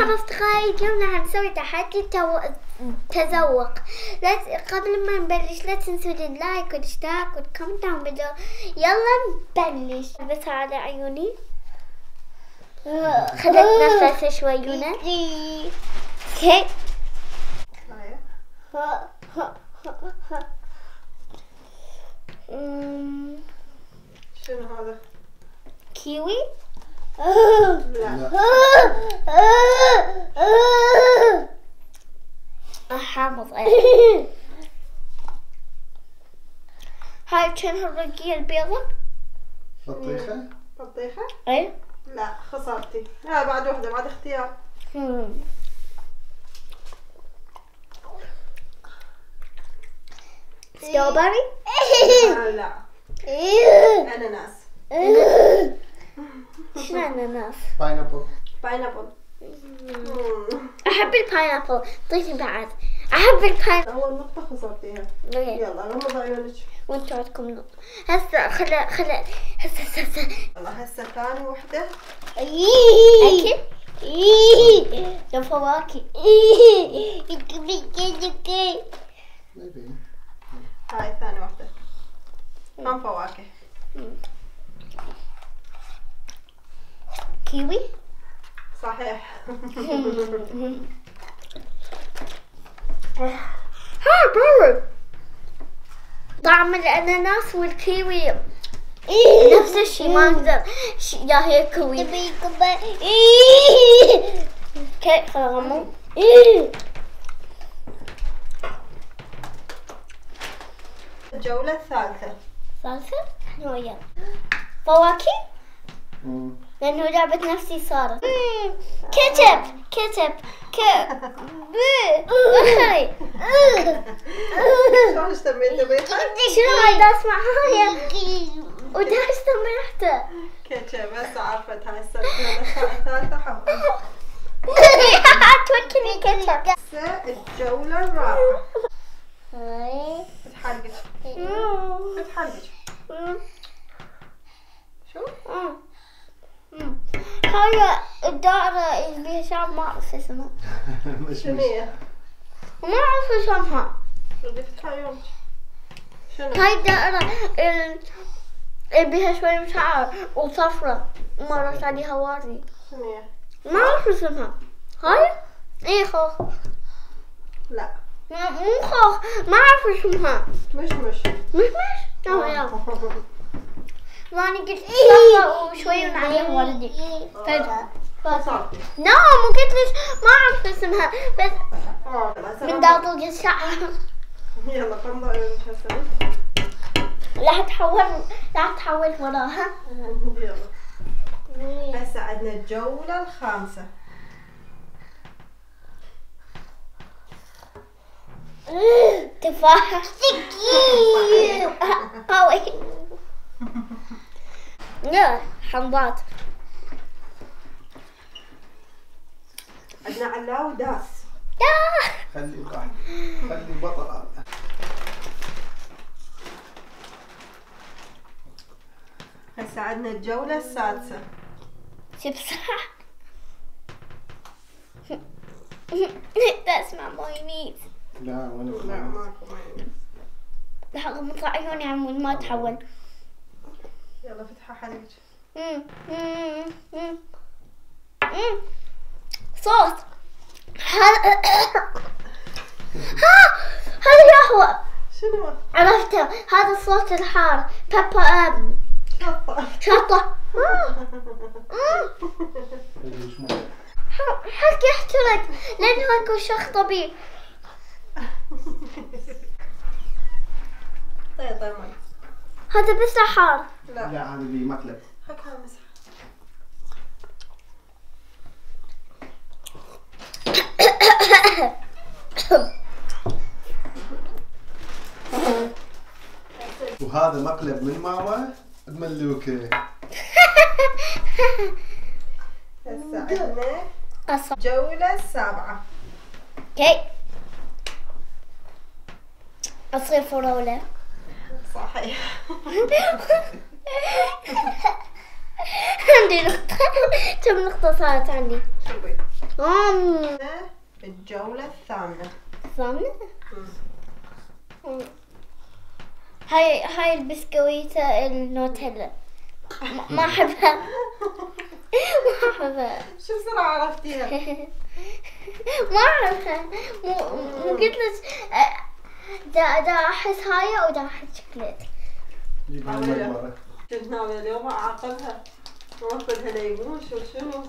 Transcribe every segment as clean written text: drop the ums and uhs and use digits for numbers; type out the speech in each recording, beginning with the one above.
مرحبا أصدقائي، اليوم راح نسوي تحدي تذوق. قبل ما نبلش لا تنسوا اللايك والاشتراك والكومنت على الفيديو. يلا نبلش. بس على عيوني خليت نفس شوي يونا. اوكي شنو هذا؟ كيوي؟ لا حامض. هاي كان الرقية البيضة. بطيخة؟ اي لا خسرتي. لا بعد وحدة، بعد اختيار. ستروبري؟ لا اناناس. شنو اناناس؟ باينابل. احب الباينابل. اعطيني بعد. احب الباينابل. اول نقطة خسرتيها. يلا غمض عيونك. وانتوا عندكم نقطة. هسه خلا هسه يلا هسه ثاني وحدة. اكل؟ لو فواكه. هاي ثاني وحدة. هم فواكه. كيوي؟ صحيح. ها بارد. طعم الاناناس والكيوي نفس الشيء. ما اقدر يا هي كوي. اوكي خل اغمض. الجولة الثالثة. ثالثة؟ شنو هي؟ فواكه؟ لأنه لعبة نفسي صارت. كاتب بخري. شلون سميته بيها؟ شنو هاي دا اسمعها ودا استمرحته. كاتشب. هسه عرفت هاي الثالثة حفظ. توكلي كاتب. هسه الجولة الرابعة. هاي اتحرقت. شو؟ هاي الدائرة اللي بيها شعب ما أعرف اسمها. شنو هي؟ ما أعرف اسمها. بدي افتح عيونك. شنو؟ هاي الدائرة اللي بيها شوي مشعر وصفرة ومرت عليها وادي. شنو هي؟ ما أعرف اسمها. هاي؟ إيه خوخ. لا مو خوخ. ما أعرف اسمها. مش شنو هي؟ وأنا قلت صفرة وشوي من عليها وردي. خسرتي. لا مو قلت لك ما أعرف اسمها بس من داطوق الشعر. يلا غمض عيونك هسه. لا تحول وراها. يلا هسه عندنا الجولة الخامسة. تفاحة قوي. لا حمضات. عندنا علاء وداس. خلي البطل هذا. هسه عندنا الجولة السادسة. تفاح. تسمع مايونيز. لا وانا لا ماكو مايونيز. راح اغمض عيوني عمود ما تحول. يلا فتحي حليج. صوت. هذا القهوة. شنو؟ عرفته. هذا الصوت الحار. بابا شطة. حق يحترق لأنه اكو شخطة بيه. طيب مي. هذا بس حار. لا هذا بمقلب. هكا مسح. وهذا مقلب من ماما تملوكه. هسه عندنا قصة. الجولة السابعة. اوكي. أصير فراولة. صحيح. عندي نقطة. كم نقطة صارت عندي؟ شوفي الجولة الثامنة. ثامنة؟ هاي البسكويتة النوتيلا ما أحبها. ما أحبها. شو بسرعة عرفتيها؟ ما أعرفها. مو قلت لك دا أحس هاي أو دا أحس شوكولات. كنت ناوية اليوم أعاقبها وأخذها ليموش وشنو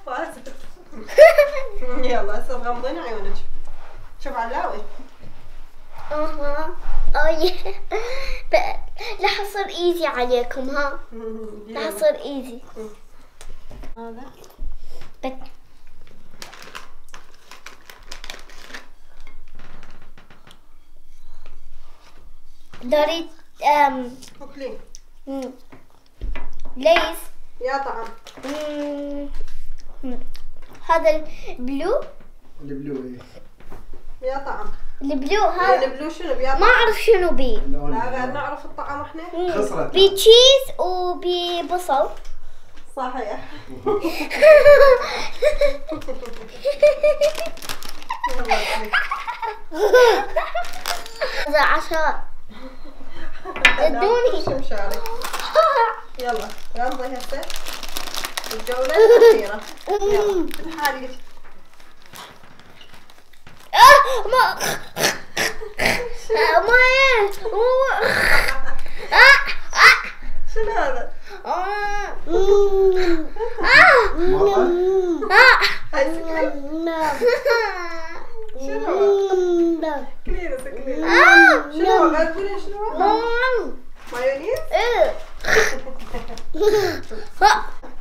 فازت. يلا هسه غمضين عيونك. شوف علاوي. راح أصير إيزي عليكم ها. راح أصير إيزي. هذا داري أكلين. ليس يا طعم. هذا البلو. البلو ايه. يا طعم. البلو هذا البلو شنو بيا طعم؟ ما أعرف شنو بيه. لا غير نعرف الطعم احنا. خسرت. بي تشيز وبي بصل. صحيح. هذا عشاء. ادوني. شو مشارك. يلا غمضي هسه الجولة الأخيرة. يلا بحالك. شنو هذا؟ شنو؟ كلينا كلينا. شنو غير قولي شنو؟ مايونيز؟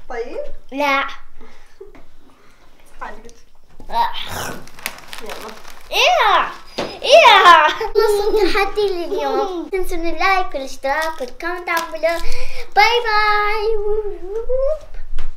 طيب؟ لا. حالك. يلا. خلص التحدي لليوم. تنسون اللايك والاشتراك والكومنت. باي باي.